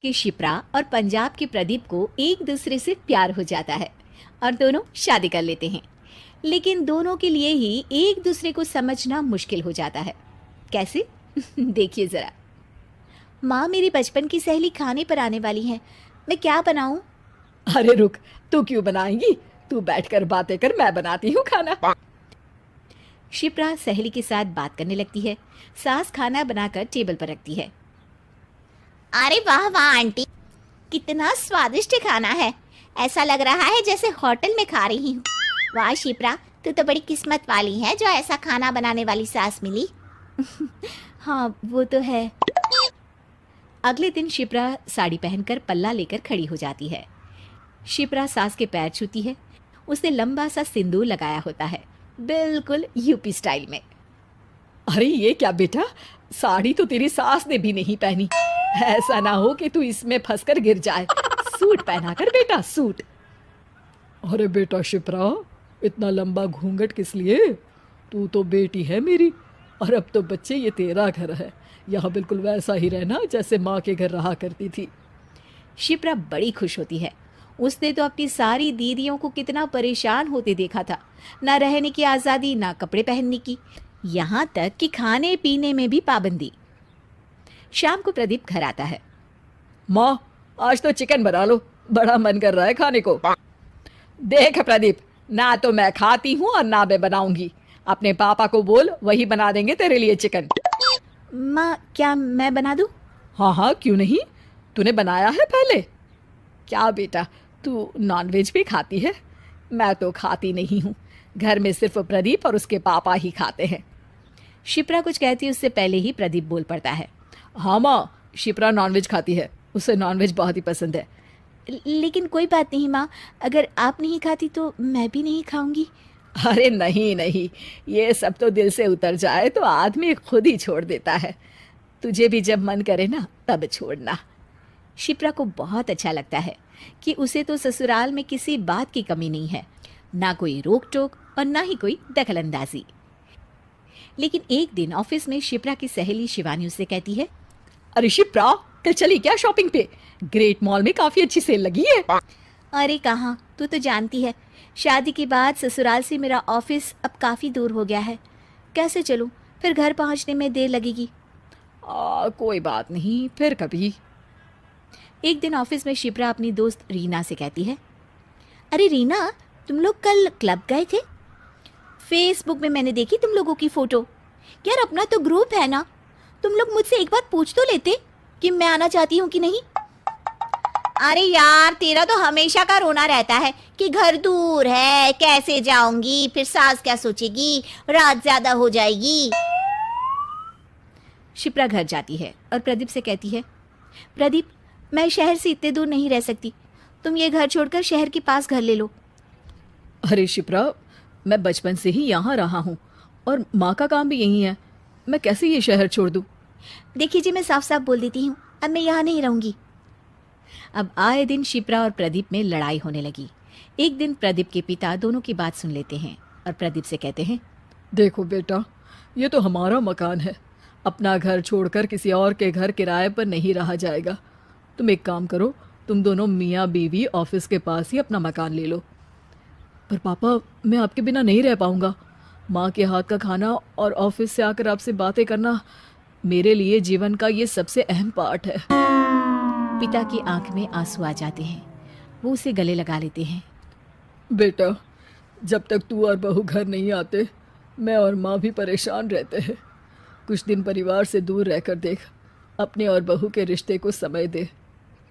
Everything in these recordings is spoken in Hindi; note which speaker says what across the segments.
Speaker 1: कि शिप्रा और पंजाब के प्रदीप को एक दूसरे से प्यार हो जाता है और दोनों शादी कर लेते हैं। लेकिन दोनों के लिए ही एक दूसरे को समझना मुश्किल हो जाता है। कैसे? देखिए जरा। माँ, मेरी बचपन की सहेली खाने पर आने वाली है, मैं क्या बनाऊं?
Speaker 2: अरे रुक, तू क्यों बनाएंगी? तू बैठकर बातें कर, मैं बनाती हूँ खाना।
Speaker 1: शिप्रा सहेली के साथ बात करने लगती है। सास खाना बनाकर टेबल पर रखती है। अरे वाह वाह आंटी, कितना स्वादिष्ट खाना है। ऐसा लग रहा है जैसे होटल में खा रही हूँ। वाह शिप्रा, तू तो बड़ी किस्मत वाली है जो ऐसा खाना बनाने वाली सास मिली। हाँ, वो तो है। अगले दिन शिप्रा साड़ी पहनकर पल्ला लेकर खड़ी हो जाती है। शिप्रा सास के पैर छूती है। उसने लंबा सा सिंदूर लगाया होता है, बिल्कुल यूपी स्टाइल में।
Speaker 2: अरे ये क्या बेटा, साड़ी तो तेरी सास ने भी नहीं पहनी। ऐसा ना हो कि तू इसमें फंसकर गिर जाए। सूट पहना कर बेटा, सूट। अरे बेटा शिप्रा, इतना लंबा घूंघट किस लिए? तू तो बेटी है मेरी, और अब तो बच्चे ये तेरा घर है। यहाँ बिल्कुल वैसा ही रहना जैसे माँ के घर रहा करती थी।
Speaker 1: शिप्रा बड़ी खुश होती है। उसने तो अपनी सारी दीदियों को कितना परेशान होते देखा था। ना रहने की आज़ादी, ना कपड़े पहनने की, यहाँ तक कि खाने पीने में भी पाबंदी। शाम को प्रदीप घर आता है।
Speaker 2: माँ, आज तो चिकन बना लो, बड़ा मन कर रहा है खाने को। देख प्रदीप, ना तो मैं खाती हूँ और ना मैं बनाऊंगी। अपने पापा को बोल, वही बना देंगे तेरे लिए चिकन।
Speaker 1: माँ, क्या मैं बना दूँ?
Speaker 2: हाँ हाँ, क्यों नहीं, तूने बनाया है पहले। क्या बेटा, तू नॉनवेज भी खाती है? मैं तो खाती नहीं हूँ। घर में सिर्फ प्रदीप और उसके पापा ही खाते हैं।
Speaker 1: शिप्रा कुछ कहती उससे पहले ही प्रदीप बोल पड़ता है।
Speaker 2: हाँ माँ, शिप्रा नॉनवेज खाती है, उसे नॉनवेज बहुत ही पसंद है।
Speaker 1: लेकिन कोई बात नहीं माँ, अगर आप नहीं खाती तो मैं भी नहीं खाऊंगी।
Speaker 2: अरे नहीं नहीं, ये सब तो दिल से उतर जाए तो आदमी खुद ही छोड़ देता है। तुझे भी जब मन करे ना, तब छोड़ना।
Speaker 1: शिप्रा को बहुत अच्छा लगता है कि उसे तो ससुराल में किसी बात की कमी नहीं है, ना कोई रोक टोक और ना ही कोई दखलंदाजी। लेकिन एक दिन ऑफिस में शिप्रा की सहेली शिवानी उससे कहती है,
Speaker 2: अरे शिप्रा, कल चली क्या शॉपिंग पे? ग्रेट मॉल में काफी अच्छी सेल लगी है।
Speaker 1: अरे कहाँ, तू तो जानती है शादी के बाद ससुराल से मेरा ऑफिस अब काफ़ी दूर हो गया है। कैसे चलूँ? फिर घर पहुँचने में देर लगेगी।
Speaker 2: कोई बात नहीं, फिर कभी।
Speaker 1: एक दिन ऑफिस में शिप्रा अपनी दोस्त रीना से कहती है, अरे रीना, तुम लोग कल क्लब गए थे? फेसबुक में मैंने देखी तुम लोगों की फ़ोटो। यार, अपना तो ग्रुप है ना, तुम लोग मुझसे एक बार पूछ तो लेते कि मैं आना चाहती हूँ कि नहीं। अरे यार, तेरा तो हमेशा का रोना रहता है कि घर दूर है, कैसे जाऊंगी, फिर सास क्या सोचेगी, रात ज्यादा हो जाएगी। शिप्रा घर जाती है और प्रदीप से कहती है, प्रदीप, मैं शहर से इतने दूर नहीं रह सकती, तुम ये घर छोड़कर शहर के पास घर ले लो।
Speaker 2: अरे शिप्रा, मैं बचपन से ही यहाँ रहा हूँ और माँ का काम भी यही है। मैं कैसे ये शहर छोड़ दूँ?
Speaker 1: देखिए जी, मैं साफ साफ बोल देती हूँ, अब मैं यहाँ नहीं रहूंगी। अब आए दिन शिप्रा और प्रदीप में लड़ाई होने लगी। एक दिन प्रदीप के पिता दोनों की बात सुन लेते हैं और प्रदीप से कहते हैं,
Speaker 2: देखो बेटा, ये तो हमारा मकान है। अपना घर छोड़कर किसी और के घर किराए पर नहीं रहा जाएगा। तुम एक काम करो, तुम दोनों मियाँ बीवी ऑफिस के पास ही अपना मकान ले लो। पर पापा, मैं आपके बिना नहीं रह पाऊंगा। माँ के हाथ का खाना और ऑफिस से आकर आपसे बातें करना मेरे लिए जीवन का ये सबसे अहम पार्ट है।
Speaker 1: पिता की आंख में आंसू आ जाते हैं। वो उसे गले लगा लेते हैं।
Speaker 2: बेटा, जब तक तू और बहू घर नहीं आते, मैं और माँ भी परेशान रहते हैं। कुछ दिन परिवार से दूर रहकर देख, अपने और बहू के रिश्ते को समय दे।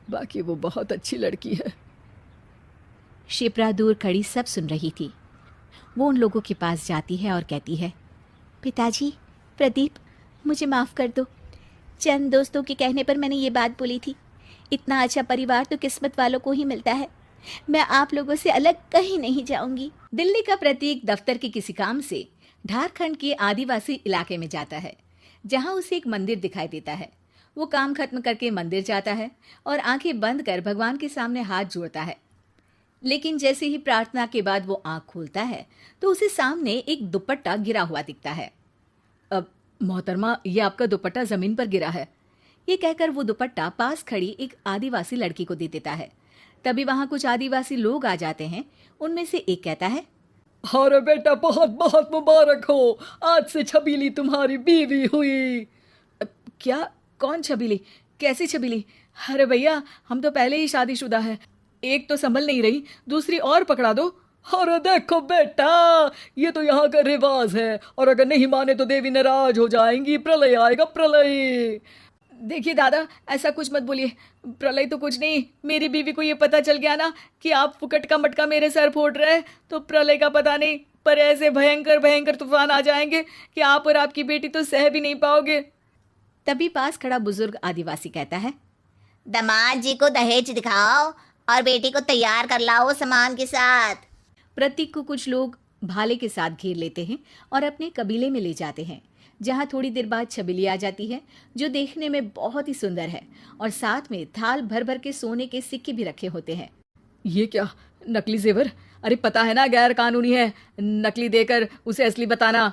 Speaker 2: बाकी वो बहुत अच्छी लड़की है।
Speaker 1: शिप्रा दूर खड़ी सब सुन रही थी। वो उन लोगों के पास जाती है और कहती है, पिताजी, प्रदीप, मुझे माफ़ कर दो। चंद दोस्तों के कहने पर मैंने ये बात बोली थी। इतना अच्छा परिवार तो किस्मत वालों को ही मिलता है। मैं आप लोगों से अलग कहीं नहीं जाऊंगी। दिल्ली का प्रतीक दफ्तर के किसी काम से झारखंड के आदिवासी इलाके में जाता है, जहां उसे एक मंदिर दिखाई देता है। वो काम खत्म करके मंदिर जाता है और आंखें बंद कर भगवान के सामने हाथ जोड़ता है। लेकिन जैसे ही प्रार्थना के बाद वो आंख खोलता है तो उसे सामने एक दुपट्टा गिरा हुआ दिखता है।
Speaker 2: अब मोहतरमा, ये आपका दुपट्टा ज़मीन पर गिरा है।
Speaker 1: ये कहकर वो दुपट्टा पास खड़ी एक आदिवासी लड़की को दे देता है। तभी वहां कुछ आदिवासी लोग आ जाते हैं। उनमें से एक कहता है,
Speaker 2: अरे बेटा, बहुत बहुत मुबारक हो, आज से छबीली तुम्हारी बीवी हुई। क्या? कौन छबीली? कैसी छबीली? अरे भैया, हम तो पहले ही शादीशुदा है। एक तो संभल नहीं रही, दूसरी और पकड़ा दो। अरे देखो बेटा, ये तो यहाँ का रिवाज है, और अगर नहीं माने तो देवी नाराज हो जाएंगी, प्रलय आएगा, प्रलय। देखिए दादा, ऐसा कुछ मत बोलिए, प्रलय तो कुछ नहीं। मेरी बीवी को ये पता चल गया ना कि आप फुकट का मटका मेरे सर फोड़ रहे हैं, तो प्रलय का पता नहीं, पर ऐसे भयंकर भयंकर तूफान आ जाएंगे कि आप और आपकी बेटी तो सह भी नहीं पाओगे।
Speaker 1: तभी पास खड़ा बुजुर्ग आदिवासी कहता है,
Speaker 3: दामाद जी को दहेज दिखाओ और बेटी को तैयार कर लाओ सामान के साथ।
Speaker 1: प्रतीक को कुछ लोग भाले के साथ घेर लेते हैं और अपने कबीले में ले जाते हैं, जहां थोड़ी देर बाद छबीली आ जाती है, जो देखने में बहुत ही सुंदर है और साथ में थाल भर भर के सोने के सिक्के भी रखे होते हैं।
Speaker 2: ये क्या? नकली जेवर? अरे पता है ना, गैर कानूनी है, नकली देकर उसे असली बताना।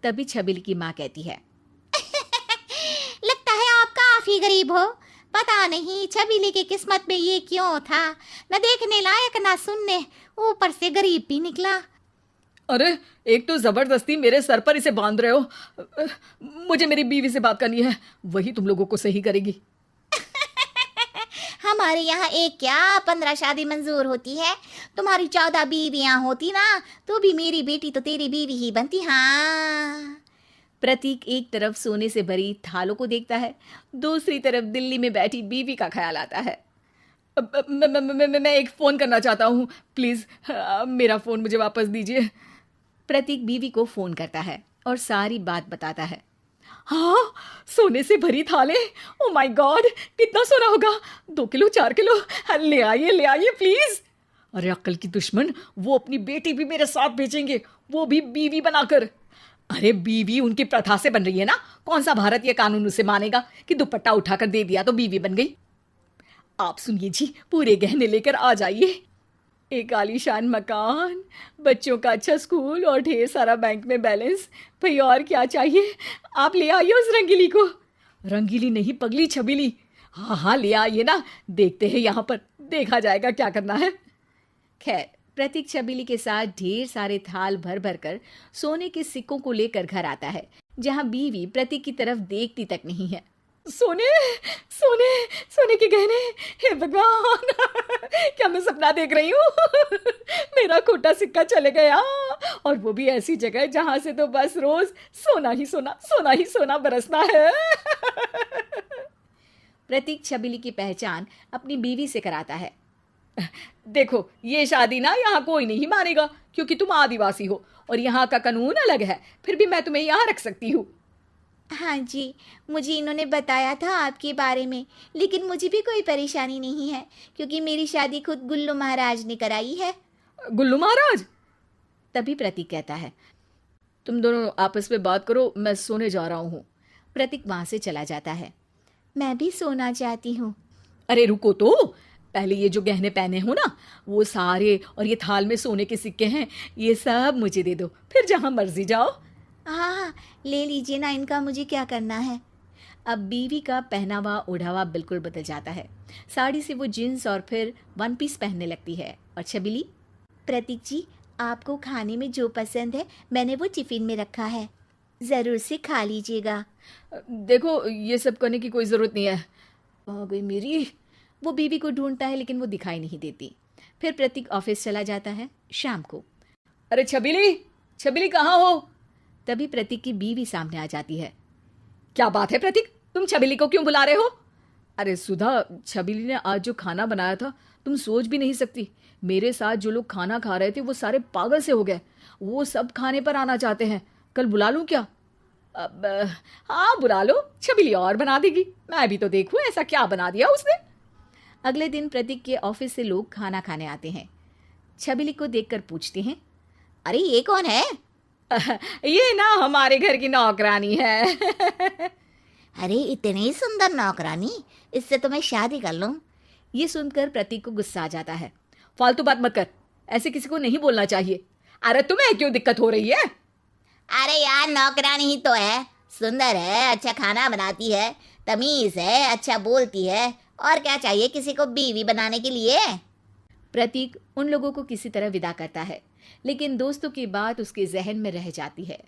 Speaker 1: तभी छबीली की माँ कहती है,
Speaker 3: लगता है आप काफी गरीब हो। पता नहीं छबीली की किस्मत में ये क्यों था, न देखने लायक न सुनने, ऊपर से गरीब भी निकला।
Speaker 2: अरे एक तो जबरदस्ती मेरे सर पर इसे बांध रहे हो। मुझे मेरी बीवी से बात करनी है, वही तुम लोगों को सही करेगी।
Speaker 3: हमारे यहाँ एक क्या 15 शादी मंजूर होती है। तुम्हारी 14 बीवियां होती ना, तो भी मेरी बेटी तो तेरी बीवी ही बनती। हाँ।
Speaker 1: प्रतीक एक तरफ सोने से भरी थालों को देखता है, दूसरी तरफ दिल्ली में बैठी बीवी का ख्याल आता है।
Speaker 2: मैं एक फ़ोन करना चाहता हूँ, प्लीज़ मेरा फ़ोन मुझे वापस दीजिए।
Speaker 1: प्रतीक बीवी को फोन करता है और सारी बात बताता है।
Speaker 2: हाँ, सोने से भरी थाले, ओ माय गॉड, कितना सोना होगा? 2 किलो, 4 किलो? ले आइए प्लीज़। अरे अक्ल की दुश्मन, वो अपनी बेटी भी मेरे साथ भेजेंगे, वो भी बीवी बनाकर। अरे बीवी उनकी प्रथा से बन रही है ना, कौन सा भारतीय कानून उसे मानेगा कि दुपट्टा उठाकर दे दिया तो बीवी बन गई। आप सुनिए जी, पूरे गहने लेकर आ जाइए, एक आलीशान मकान, बच्चों का अच्छा स्कूल और ढेर सारा बैंक में बैलेंस। भैया और क्या चाहिए? आप ले आइए उस रंगीली को। रंगीली नहीं, पगली छबीली। हाँ ले आइए ना, देखते हैं यहाँ पर, देखा जाएगा क्या करना है।
Speaker 1: खैर, प्रतीक छबीली के साथ ढेर सारे थाल भर भर कर सोने के सिक्कों को लेकर घर आता है, जहां बीवी प्रतीक की तरफ देखती तक नहीं है।
Speaker 2: सोने सोने सोने के गहने, हे भगवान, क्या मैं सपना देख रही हूँ? मेरा खोटा सिक्का चले गया, और वो भी ऐसी जगह जहां से तो बस रोज सोना ही सोना, सोना ही सोना बरसना है।
Speaker 1: प्रतीक छबीली की पहचान अपनी बीवी से कराता है।
Speaker 2: देखो, ये शादी ना यहाँ कोई नहीं मानेगा, क्योंकि तुम आदिवासी हो और यहाँ का कानून अलग है, फिर भी मैं तुम्हें यहाँ रख सकती हूँ।
Speaker 3: हाँ जी, मुझे इन्होंने बताया था आपके बारे में, लेकिन मुझे भी कोई परेशानी नहीं है, क्योंकि मेरी शादी खुद गुल्लू महाराज ने कराई है।
Speaker 2: गुल्लू महाराज?
Speaker 1: तभी प्रतीक कहता है,
Speaker 2: तुम दोनों आपस में बात करो, मैं सोने जा रहा हूँ।
Speaker 1: प्रतीक वहां से चला जाता है।
Speaker 3: मैं भी सोना चाहती हूँ।
Speaker 2: अरे रुको तो, पहले ये जो गहने पहने हो ना, वो सारे, और ये थाल में सोने के सिक्के हैं, ये सब मुझे दे दो, फिर जहाँ मर्जी जाओ।
Speaker 3: हाँ, ले लीजिए ना, इनका मुझे क्या करना है।
Speaker 1: अब बीवी का पहनावा ओढ़ावा बिल्कुल बदल जाता है। साड़ी से वो जीन्स और फिर वन पीस पहनने लगती है। और छबीली,
Speaker 3: प्रतीक जी, आपको खाने में जो पसंद है मैंने वो टिफिन में रखा है, ज़रूर से खा लीजिएगा।
Speaker 2: देखो, ये सब करने की कोई ज़रूरत नहीं है।
Speaker 1: आ गई मेरी। वो बीवी को ढूंढता है, लेकिन वो दिखाई नहीं देती। फिर प्रतीक ऑफिस चला जाता है शाम को।
Speaker 2: अरे छबीली, छबीली कहाँ हो?
Speaker 1: तभी प्रतीक की बीवी सामने आ जाती है।
Speaker 2: क्या बात है प्रतीक, तुम छबीली को क्यों बुला रहे हो? अरे सुधा, छबीली ने आज जो खाना बनाया था, तुम सोच भी नहीं सकती। मेरे साथ जो लोग खाना खा रहे थे वो सारे पागल से हो गए, वो सब खाने पर आना चाहते हैं। कल बुला लूं क्या? अब हाँ बुला लो, छबीली और बना देगी, मैं भी तो देखूं ऐसा क्या बना दिया उसने।
Speaker 1: अगले दिन प्रतीक के ऑफिस से लोग खाना खाने आते हैं। छबीली को देखकर पूछते हैं,
Speaker 3: अरे ये कौन है?
Speaker 2: ये ना हमारे घर की नौकरानी है।
Speaker 3: अरे इतनी सुंदर नौकरानी, इससे तो मैं शादी कर लूं।
Speaker 1: ये सुनकर प्रतीक को गुस्सा आ जाता है।
Speaker 2: फालतू बात मत कर, ऐसे किसी को नहीं बोलना चाहिए। अरे तुम्हें क्यों दिक्कत हो रही है?
Speaker 3: अरे यार, नौकरानी ही तो है, सुंदर है, अच्छा खाना बनाती है, तमीज है, अच्छा बोलती है, और क्या चाहिए किसी को बीवी बनाने के लिए।
Speaker 1: प्रतीक उन लोगों को किसी तरह विदा करता है, लेकिन दोस्तों की बात उसके जहन में रह जाती है।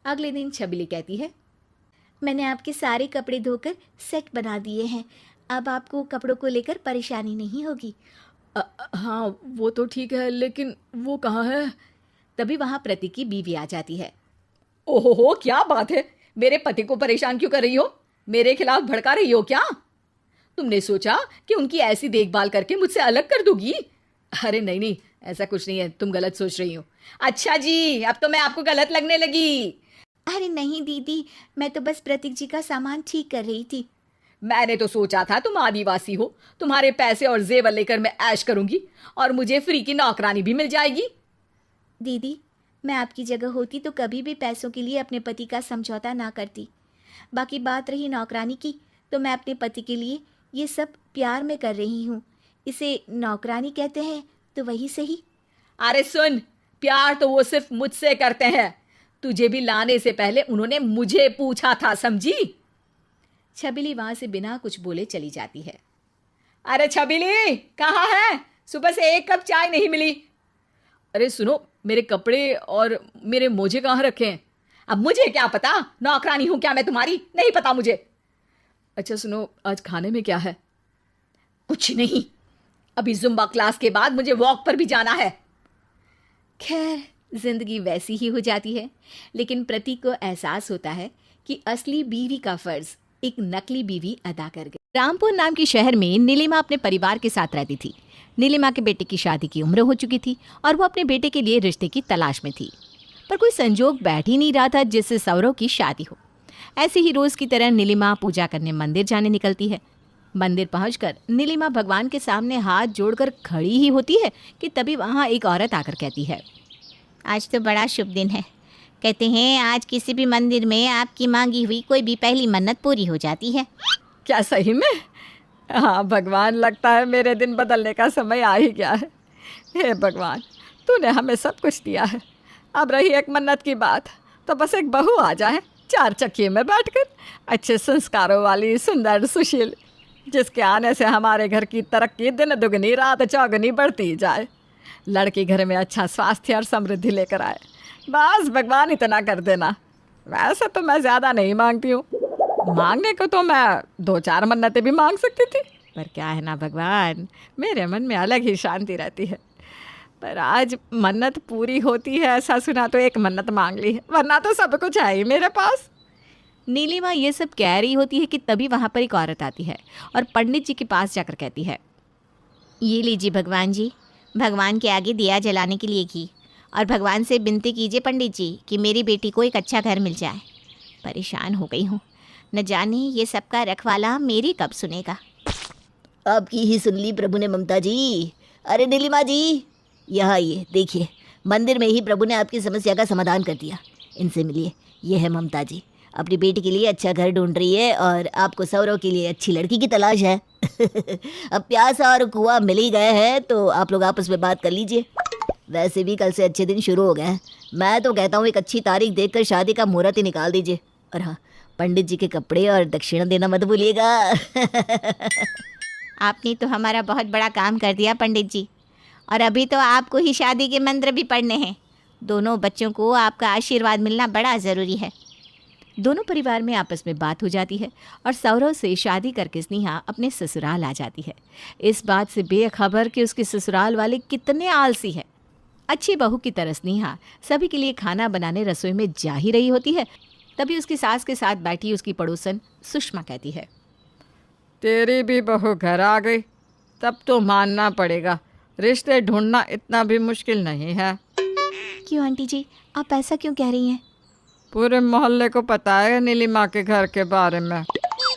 Speaker 1: अगले दिन छबिली कहती है, मैंने आपके सारे कपड़े धोकर सेट बना दिए हैं, अब आपको कपड़ों को लेकर परेशानी नहीं होगी।
Speaker 2: हाँ वो तो ठीक है, लेकिन वो कहाँ है?
Speaker 1: तभी वहां प्रतीक की बीवी आ जाती है।
Speaker 2: ओहो, क्या बात है, मेरे पति को परेशान क्यों कर रही हो? मेरे खिलाफ भड़का रही हो क्या? तुमने सोचा कि उनकी ऐसी देखभाल करके मुझसे अलग कर दोगी? अरे नहीं नहीं, ऐसा कुछ नहीं है, तुम गलत सोच रही हो। अच्छा जी, अब तो मैं आपको गलत लगने लगी।
Speaker 3: अरे नहीं दीदी, मैं तो बस प्रतीक जी का सामान ठीक कर रही थी।
Speaker 2: मैंने तो सोचा था तुम आदिवासी हो, तुम्हारे पैसे और जेवर लेकर मैं ऐश करूंगी और मुझे फ्री की नौकरानी भी मिल जाएगी।
Speaker 3: दीदी, मैं आपकी जगह होती तो कभी भी पैसों के लिए अपने पति का समझौता ना करती। बाकी बात रही नौकरानी की, तो मैं अपने पति के लिए ये सब प्यार में कर रही हूँ। इसे नौकरानी कहते हैं तो वही सही।
Speaker 2: अरे सुन, प्यार तो वो सिर्फ मुझसे करते हैं, तुझे भी लाने से पहले उन्होंने मुझे पूछा था, समझी?
Speaker 1: छबिली वहां से बिना कुछ बोले चली जाती है।
Speaker 2: अरे छबिली, कहाँ है? सुबह से एक कप चाय नहीं मिली। अरे सुनो, मेरे कपड़े और मेरे मोजे कहाँ रखे हैं? अब मुझे क्या पता, नौकरानी हूं क्या मैं तुम्हारी? नहीं पता मुझे। अच्छा सुनो, आज खाने में क्या है? कुछ नहीं, अभी जुम्बा क्लास के बाद मुझे वॉक पर भी जाना है।
Speaker 1: खैर, जिंदगी वैसी ही हो जाती है, लेकिन प्रतीक को एहसास होता है कि असली बीवी का फर्ज एक नकली बीवी अदा कर गई। रामपुर नाम के शहर में नीलिमा अपने परिवार के साथ रहती थी। नीलिमा के बेटे की शादी की उम्र हो चुकी थी और वो अपने बेटे के लिए रिश्ते की तलाश में थी, पर कोई संजोग बैठ ही नहीं रहा था जिससे सौरव की शादी हो। ऐसे ही रोज की तरह नीलिमा पूजा करने मंदिर जाने निकलती है। मंदिर पहुंचकर नीलिमा भगवान के सामने हाथ जोड़कर खड़ी ही होती है कि तभी वहां एक औरत आकर कहती है,
Speaker 3: आज तो बड़ा शुभ दिन है। कहते हैं आज किसी भी मंदिर में आपकी मांगी हुई कोई भी पहली मन्नत पूरी हो जाती है।
Speaker 2: क्या सही में? हाँ भगवान, लगता है मेरे दिन बदलने का समय आ ही गया है। हे भगवान, तूने हमें सब कुछ दिया है। अब रही एक मन्नत की बात, तो बस एक बहू आ जाए, चार चक्की में बैठकर, अच्छे संस्कारों वाली, सुंदर, सुशील, जिसके आने से हमारे घर की तरक्की दिन दुगनी रात चौगुनी बढ़ती जाए। लड़की घर में अच्छा स्वास्थ्य और समृद्धि लेकर आए। बस भगवान इतना कर देना। वैसे तो मैं ज़्यादा नहीं मांगती हूँ, मांगने को तो मैं 2-4 मन्नतें भी मांग सकती थी, पर क्या है ना भगवान, मेरे मन में अलग ही शांति रहती है। पर आज मन्नत पूरी होती है ऐसा सुना तो एक मन्नत मांग ली है, वरना तो सब कुछ है ही मेरे पास।
Speaker 1: नीलिमा ये सब कह रही होती है कि तभी वहाँ पर एक औरत आती है और पंडित जी के पास जाकर कहती है,
Speaker 3: ये लीजिए भगवान जी, भगवान के आगे दिया जलाने के लिए घी, और भगवान से विनती कीजिए पंडित जी कि मेरी बेटी को एक अच्छा घर मिल जाए। परेशान हो गई हूँ, न जाने ये सबका रखवाला मेरी कब सुनेगा।
Speaker 4: आपकी ही सुन ली प्रभु ने ममता जी। अरे नीलिमा जी, यहाँ आइए, देखिए मंदिर में ही प्रभु ने आपकी समस्या का समाधान कर दिया। इनसे मिलिए, ये है ममता जी, अपनी बेटी के लिए अच्छा घर ढूंढ रही है और आपको सौरव के लिए अच्छी लड़की की तलाश है। अब प्यासा और कुआं मिल ही गए हैं तो आप लोग आपस में बात कर लीजिए। वैसे भी कल से अच्छे दिन शुरू हो गए हैं, मैं तो कहता हूँ एक अच्छी तारीख देखकर शादी का मुहूर्त ही निकाल दीजिए। और हाँ, पंडित जी के कपड़े और दक्षिणा देना मत भूलिएगा।
Speaker 3: आपने तो हमारा बहुत बड़ा काम कर दिया पंडित जी, और अभी तो आपको ही शादी के मंत्र भी पढ़ने हैं। दोनों बच्चों को आपका आशीर्वाद मिलना बड़ा ज़रूरी है।
Speaker 1: दोनों परिवार में आपस में बात हो जाती है और सौरव से शादी करके स्नेहा अपने ससुराल आ जाती है, इस बात से बेखबर कि उसके ससुराल वाले कितने आलसी हैं। अच्छी बहू की तरह स्नेहा सभी के लिए खाना बनाने रसोई में जा ही रही होती है, तभी उसकी सास के साथ बैठी उसकी पड़ोसन सुषमा कहती है,
Speaker 2: तेरी भी बहू घर आ गई, तब तो मानना पड़ेगा, रिश्ते ढूंढना इतना भी मुश्किल नहीं है।
Speaker 3: क्यों आंटी जी, आप ऐसा क्यों कह रही हैं?
Speaker 2: पूरे मोहल्ले को पता है नीलिमा के घर के बारे में।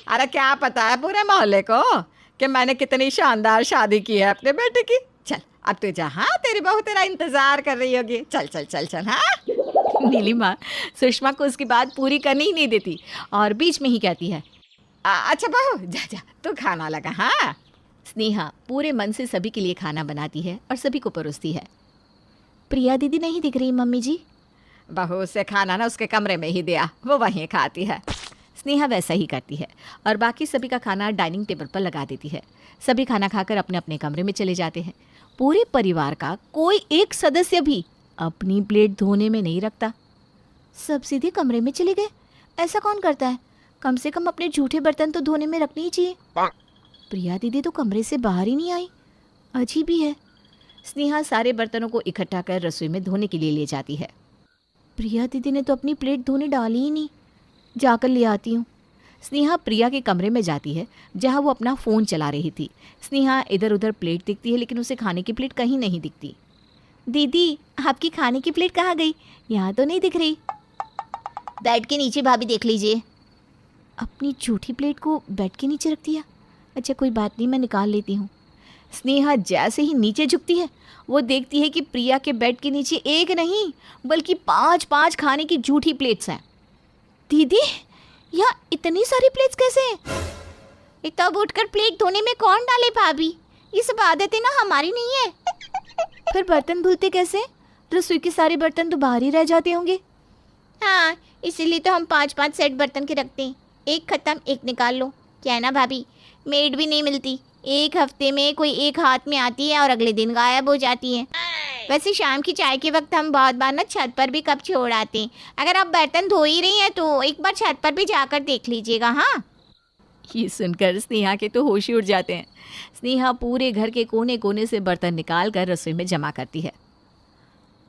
Speaker 2: अरे क्या पता है पूरे मोहल्ले को कि मैंने कितनी शानदार शादी की है अपने बेटे की। चल अब तू जा, हाँ तेरी बहू तेरा इंतजार कर रही होगी, चल चल चल चल। हाँ
Speaker 1: नीलिमा सुषमा को उसकी बात पूरी करने ही नहीं देती और बीच में ही कहती है,
Speaker 2: अच्छा बहू जा जा, तू खाना लगा। हाँ,
Speaker 1: स्नेहा पूरे मन से सभी के लिए खाना बनाती है और सभी को परोसती है। प्रिया दीदी नहीं दिख रही मम्मी जी।
Speaker 2: बहू से खाना ना उसके कमरे में ही दिया, वो वहीं खाती है।
Speaker 1: स्नेहा वैसा ही करती है और बाकी सभी का खाना डाइनिंग टेबल पर लगा देती है। सभी खाना खाकर अपने अपने कमरे में चले जाते हैं। पूरे परिवार का कोई एक सदस्य भी अपनी प्लेट धोने में नहीं रखता। सब सीधे कमरे में चले गए। ऐसा कौन करता है? कम से कम अपने झूठे बर्तन तो धोने में रखने ही चाहिए। प्रिया दीदी तो कमरे से बाहर ही नहीं आई। अजीब ही है। स्नेहा सारे बर्तनों को इकट्ठा कर रसोई में धोने के लिए ले जाती है। प्रिया दीदी ने तो अपनी प्लेट धोने डाली ही नहीं। जाकर ले आती हूँ। स्नेहा प्रिया के कमरे में जाती है जहाँ वो अपना फ़ोन चला रही थी। स्नेहा इधर उधर प्लेट दिखती है लेकिन उसे खाने की प्लेट कहीं नहीं दिखती। दीदी, आपकी खाने की प्लेट कहाँ गई? यहाँ तो नहीं दिख रही।
Speaker 4: बेड के नीचे भाभी, देख लीजिए।
Speaker 1: अपनी झूठी प्लेट को बेड के नीचे रख दिया। अच्छा कोई बात नहीं, मैं निकाल लेती हूँ। स्नेहा जैसे ही नीचे झुकती है वो देखती है कि प्रिया के बेड के नीचे एक नहीं बल्कि 5-5 खाने की झूठी प्लेट्स हैं। दीदी, यहाँ इतनी सारी प्लेट्स कैसे हैं?
Speaker 3: तब उठकर प्लेट धोने में कौन डाले भाभी? ये सब आदतें ना हमारी नहीं है।
Speaker 1: फिर बर्तन धुलते कैसे? रसोई के सारे बर्तन तो बाहर ही रह जाते होंगे।
Speaker 3: हाँ, इसीलिए तो हम 5-5 सेट बर्तन के रखते हैं। एक ख़त्म एक निकाल लो। क्या है ना भाभी, मेड भी नहीं मिलती। एक हफ्ते में कोई एक हाथ में आती है और अगले दिन गायब हो जाती है। वैसे शाम की चाय के वक्त हम बहुत बार ना छत पर भी कप छोड़ आते हैं। अगर आप बर्तन धो ही रही हैं तो एक बार छत पर भी जाकर देख लीजिएगा। हाँ,
Speaker 1: ये सुनकर स्नेहा के तो होश ही उड़ जाते हैं। स्नेहा पूरे घर के कोने कोने से बर्तन निकाल कर रसोई में जमा करती है।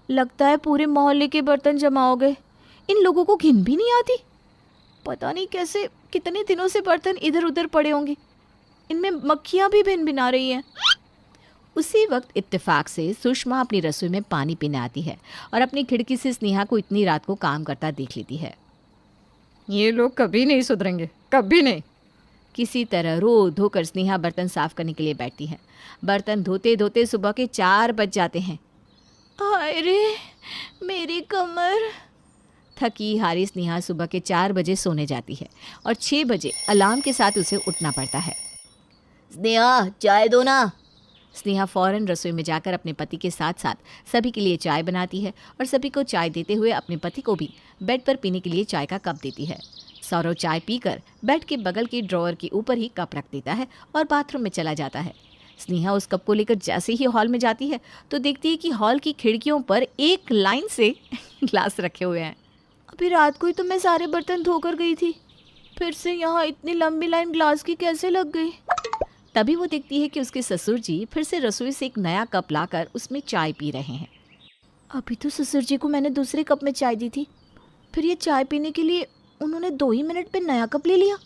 Speaker 1: लगता है पूरे मोहल्ले के बर्तन जमा हो गए। इन लोगों को घिन भी नहीं आती। पता नहीं कैसे कितने दिनों से बर्तन इधर उधर पड़े होंगे। इनमें मक्खियाँ भी भिन भिना रही हैं। उसी वक्त इत्तेफाक से सुषमा अपनी रसोई में पानी पीने आती है और अपनी खिड़की से स्नेहा को इतनी रात को काम करता देख लेती है।
Speaker 2: ये लोग कभी नहीं सुधरेंगे, कभी नहीं।
Speaker 1: किसी तरह रो धोकर स्नेहा बर्तन साफ करने के लिए बैठती है। बर्तन धोते धोते सुबह के 4 बज जाते हैं। हाय रे, मेरी कमर। थकी हारी स्नेहा सुबह के 4 बजे सोने जाती है और 6 बजे अलार्म के साथ उसे उठना पड़ता है।
Speaker 4: स्नेहा, चाय दो ना।
Speaker 1: स्नेहा फौरन रसोई में जाकर अपने पति के साथ साथ सभी के लिए चाय बनाती है और सभी को चाय देते हुए अपने पति को भी बेड पर पीने के लिए चाय का कप देती है। सौरव चाय पीकर बेड के बगल के ड्रॉअर के ऊपर ही कप रख देता है और बाथरूम में चला जाता है। स्नेहा उस कप को लेकर जैसे ही हॉल में जाती है तो देखती है कि हॉल की खिड़कियों पर एक लाइन से ग्लास रखे हुए हैं। अभी रात को ही तो मैं सारे बर्तन धोकर गई थी, फिर से यहाँ इतनी लंबी लाइन ग्लास की कैसे लग गई? तभी वो देखती है कि उसके ससुर जी फिर से रसोई से एक नया कप लाकर उसमें चाय पी रहे हैं। अभी तो ससुर जी को मैंने दूसरे कप में चाय दी थी, फिर ये चाय पीने के लिए उन्होंने 2 ही मिनट में नया कप ले लिया।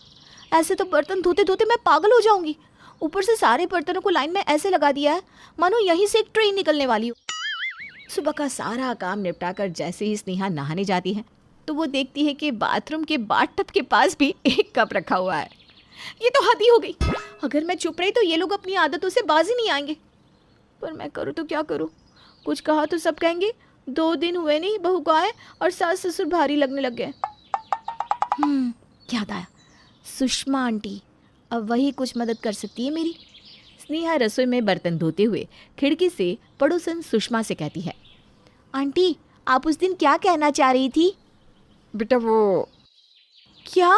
Speaker 1: ऐसे तो बर्तन धोते धोते मैं पागल हो जाऊंगी। ऊपर से सारे बर्तनों को लाइन में ऐसे लगा दिया है मानो यहीं से एक ट्रेन निकलने वाली हो। सुबह का सारा काम निपटाकर जैसे ही स्नेहा नहाने जाती है तो वो देखती है कि बाथरूम के बाथटब के पास भी एक कप रखा हुआ है। ये तो हद ही हो गई। अगर मैं चुप रही तो ये लोग अपनी आदतों से बाज ही नहीं आएंगे। पर मैं करूँ तो क्या करूँ? कुछ कहा तो सब कहेंगे 2 दिन हुए नहीं बहू को आए और सास ससुर भारी लगने लग गए। याद आया, सुषमा आंटी, अब वही कुछ मदद कर सकती है मेरी। स्नेहा रसोई में बर्तन धोते हुए खिड़की से पड़ोसन सुषमा से कहती है, आंटी आप उस दिन क्या कहना चाह रही थी?
Speaker 2: बेटा वो
Speaker 1: क्या?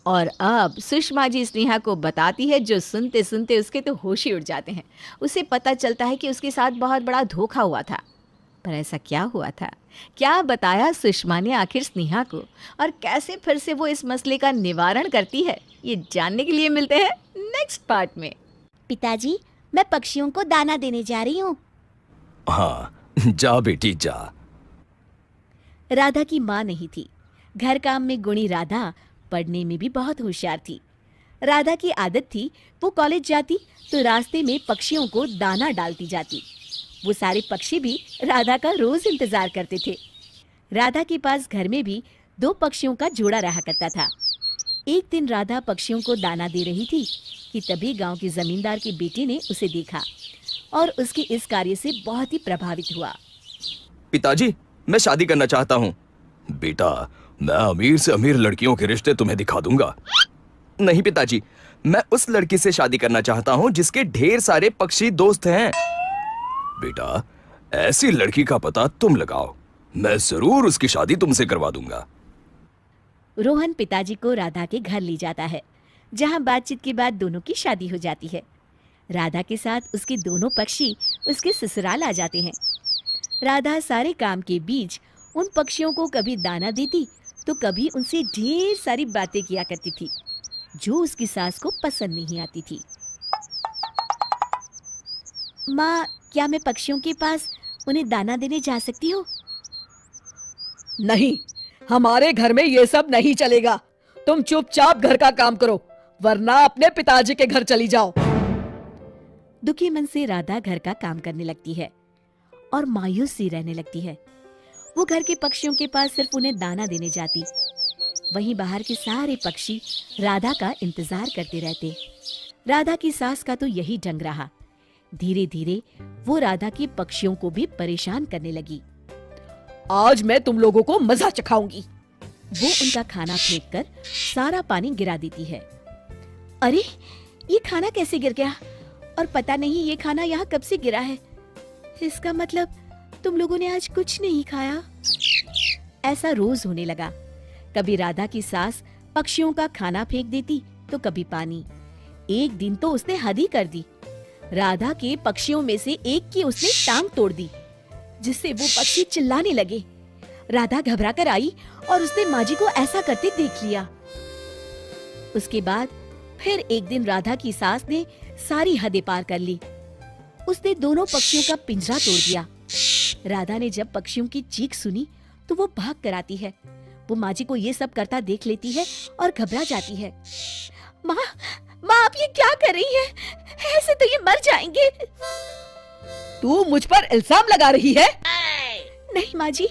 Speaker 1: और अब सुषमा जी स्नेहा को बताती है जो सुनते सुनते उसके तो होश ही उड़ जाते हैं। उसे पता चलता है कि उसके साथ बहुत बड़ा धोखा हुआ था। पर ऐसा क्या हुआ था? क्या बताया सुषमा ने आखिर स्नेहा को और कैसे फिर से वो इस मसले का निवारण करती है, ये जानने के लिए मिलते हैं नेक्स्ट पार्ट में।
Speaker 3: पिताजी, मैं पक्षियों को दाना देने जा रही हूँ।
Speaker 5: हाँ, जा बेटी जा।
Speaker 1: राधा की माँ नहीं थी। घर काम में गुणी राधा पढ़ने में भी बहुत होशियार थी। राधा की आदत थी वो कॉलेज जाती तो रास्ते में पक्षियों को दाना डालती जाती। वो सारे पक्षी भी राधा का रोज इंतजार करते थे। राधा के पास घर में भी 2 पक्षियों का जोड़ा रहा करता था। एक दिन राधा पक्षियों को दाना दे रही थी कि तभी गांव की जमींदार की बेटी ने उसे देखा और उसके इस कार्य से बहुत ही प्रभावित हुआ।
Speaker 5: पिताजी, मैं शादी करना चाहता हूँ। बेटा, मैं अमीर से अमीर लड़कियों के रिश्ते तुम्हें दिखा दूंगा। नहीं पिताजी, मैं उस लड़की से शादी करना चाहता हूँ जिसके ढेर सारे पक्षी दोस्त हैं। बेटा, ऐसी लड़की का पता तुम लगाओ, मैं जरूर उसकी शादी तुमसे करवा दूंगा।
Speaker 1: रोहन पिताजी को राधा के घर ले जाता है, जहां बातचीत के बाद दोनों की शादी हो जाती है। राधा के साथ उसके दोनों पक्षी उसके ससुराल आ जाते हैं। राधा सारे काम के बीच उन पक्षियों को कभी दाना देती तो कभी उनसे ढेर सारी बातें किया करती थी, जो उसकी सास को पसंद नहीं आती थी। माँ, क्या मैं पक्षियों के पास उन्हें दाना देने जा सकती हूँ?
Speaker 2: नहीं, हमारे घर में ये सब नहीं चलेगा। तुम चुपचाप घर का काम करो, वरना अपने पिताजी के घर चली जाओ।
Speaker 1: दुखी मन से राधा घर का काम करने लगती है और मायूस सी रहने लगती है। वो घर के पक्षियों के पास सिर्फ उन्हें दाना देने जाती। वहीं बाहर के सारे पक्षी राधा का इंतजार करते रहते। राधा की सास का तो यही ढंग रहा। धीरे धीरे वो राधा के पक्षियों को भी परेशान करने लगी।
Speaker 2: आज मैं तुम लोगों को मजा चखाऊंगी।
Speaker 1: वो उनका खाना फेंक कर सारा पानी गिरा देती है। अरे, ये खाना कैसे गिर गया? और पता नहीं ये खाना यहाँ कब से गिरा है। इसका मतलब तुम लोगों ने आज कुछ नहीं खाया। ऐसा रोज होने लगा। कभी राधा की सास पक्षियों का खाना फेंक देती तो कभी पानी। एक दिन तो उसने हद ही कर दी। राधा के पक्षियों में से एक की उसने टांग तोड़ दी, जिससे वो पक्षी चिल्लाने लगे। राधा घबरा कर आई और उसने माँ जी को ऐसा करते देख लिया। उसके बाद फिर एक दिन राधा की सास ने सारी हदें पार कर ली। उसने दोनों पक्षियों का पिंजरा तोड़ दिया। राधा ने जब पक्षियों की चीख सुनी तो वो भाग कर आती है। वो माँ जी को ये सब करता देख लेती है और घबरा जाती है। माँ, माँ, आप ये क्या कर रही है? ऐसे तो ये मर जाएंगे।
Speaker 2: तू मुझ पर इल्जाम लगा रही है?
Speaker 1: नहीं माँ जी,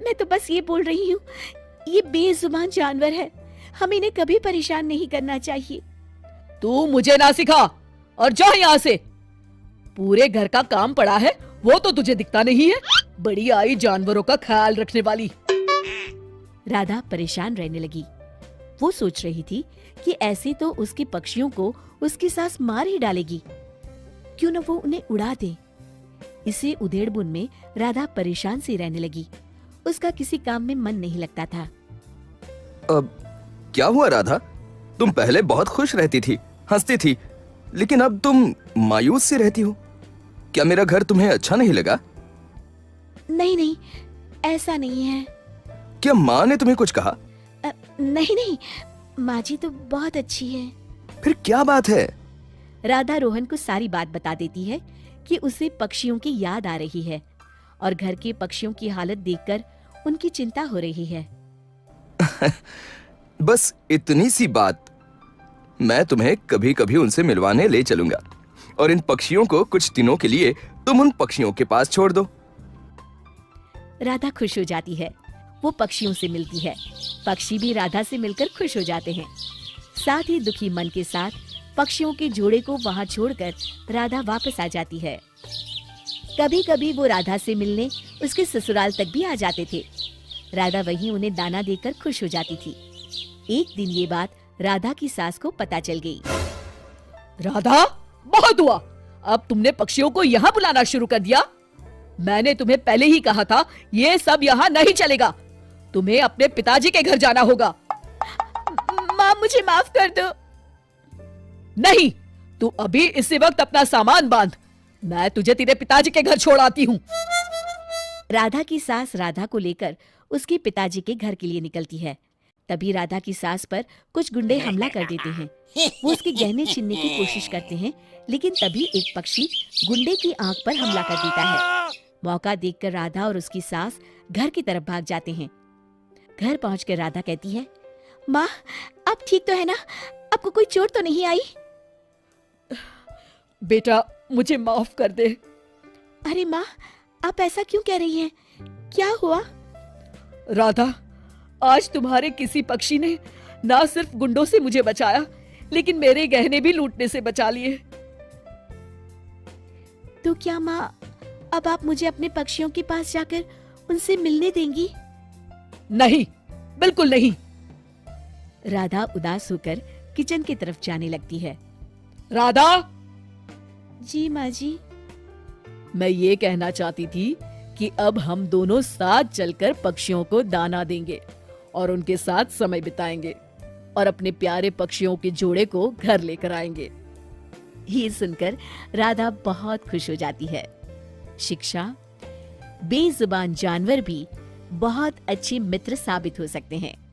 Speaker 1: मैं तो बस ये बोल रही हूँ, ये बेजुबान जानवर है, हमें इन्हें कभी परेशान नहीं करना चाहिए।
Speaker 2: तू मुझे ना सिखा और जा यहाँ से। पूरे घर का काम पड़ा है, वो तो तुझे दिखता नहीं है। बड़ी आई जानवरों का ख्याल रखने वाली।
Speaker 1: राधा परेशान रहने लगी। वो सोच रही थी कि ऐसे तो उसके पक्षियों को उसकी सास मार ही डालेगी, क्यों न वो उन्हें उड़ा दे। इसे उधेड़बुन में राधा परेशान सी रहने लगी। उसका किसी काम में मन नहीं लगता था।
Speaker 5: अब क्या हुआ राधा? तुम पहले बहुत खुश रहती थी, हंसती थी, लेकिन अब तुम मायूस सी रहती हो। क्या मेरा घर तुम्हें अच्छा नहीं लगा?
Speaker 1: नहीं नहीं, ऐसा नहीं है।
Speaker 5: क्या माँ ने तुम्हें कुछ कहा?
Speaker 1: नहीं नहीं, माँ जी तो बहुत अच्छी है।
Speaker 5: फिर क्या बात है?
Speaker 1: राधा रोहन को सारी बात बता देती है कि उसे पक्षियों की याद आ रही है और घर के पक्षियों की हालत देखकर उनकी चिंता हो रही है।
Speaker 5: बस इतनी सी बात। मैं तुम्हें कभी कभी उनसे मिलवाने ले चलूंगा और इन पक्षियों को कुछ दिनों के लिए तुम उन पक्षियों के पास छोड़ दो।
Speaker 1: राधा खुश हो जाती है। वो पक्षियों से मिलती है। पक्षी भी राधा से मिलकर खुश हो जाते हैं। साथ ही दुखी मन के साथ पक्षियों के जोड़े को वहां छोड़कर राधा वापस आ जाती है। कभी कभी वो राधा से मिलने उसके ससुराल तक भी आ जाते थे। राधा वहीं उन्हें दाना देकर खुश हो जाती थी। एक दिन ये बात राधा की सास को पता चल गई।
Speaker 2: राधा, बहुत हुआ। अब तुमने पक्षियों को यहाँ बुलाना शुरू कर दिया। मैंने तुम्हें पहले ही कहा था, ये सब यहाँ नहीं चलेगा। तुम्हें अपने पिताजी के घर जाना होगा।
Speaker 1: माँ, मुझे माफ कर दो।
Speaker 2: नहीं, तू अभी इसी वक्त अपना सामान बांध। मैं तुझे तेरे पिताजी के घर छोड़ आती हूँ।
Speaker 1: राधा की सास राधा को लेकर उसके पिताजी के घर के लिए निकलती है। तभी राधा की सास पर कुछ गुंडे हमला कर देते हैं। वो उसके गहने छीनने की कोशिश करते हैं, लेकिन तभी एक पक्षी गुंडे की आंख पर हमला कर देता है। मौका देखकर राधा और उसकी सास घर की तरफ भाग जाते हैं। घर पहुंचकर राधा कहती है, माँ, आप ठीक तो है ना? आपको कोई चोट तो नहीं आई?
Speaker 2: बेटा, मुझे माफ कर दे।
Speaker 1: अरे माँ, आप ऐसा क्यों कह रही हैं? क्या हुआ?
Speaker 2: राधा, आज तुम्हारे किसी पक्षी ने ना सिर्फ गुंडों से मुझे बचाया, लेकिन मेरे गहने भी लूटने से बचा लिए।
Speaker 1: तो क्या माँ, अब आप मुझे अपने पक्षियों के पास जाकर उनसे मिलने देंगी?
Speaker 2: नहीं, बिल्कुल नहीं।
Speaker 1: राधा उदास होकर किचन की तरफ जाने लगती है।
Speaker 2: राधा,
Speaker 1: जी माँ जी।
Speaker 2: मैं ये कहना चाहती थी कि अब हम दोनों साथ चलकर पक्षियों को दाना देंगे और उनके साथ समय बिताएंगे और अपने प्यारे पक्षियों के जोड़े को घर लेकर आएंगे।
Speaker 1: ये सुनकर राधा बहुत खुश हो जाती है। शिक्षा, बेजुबान जानवर भी बहुत अच्छे मित्र साबित हो सकते हैं।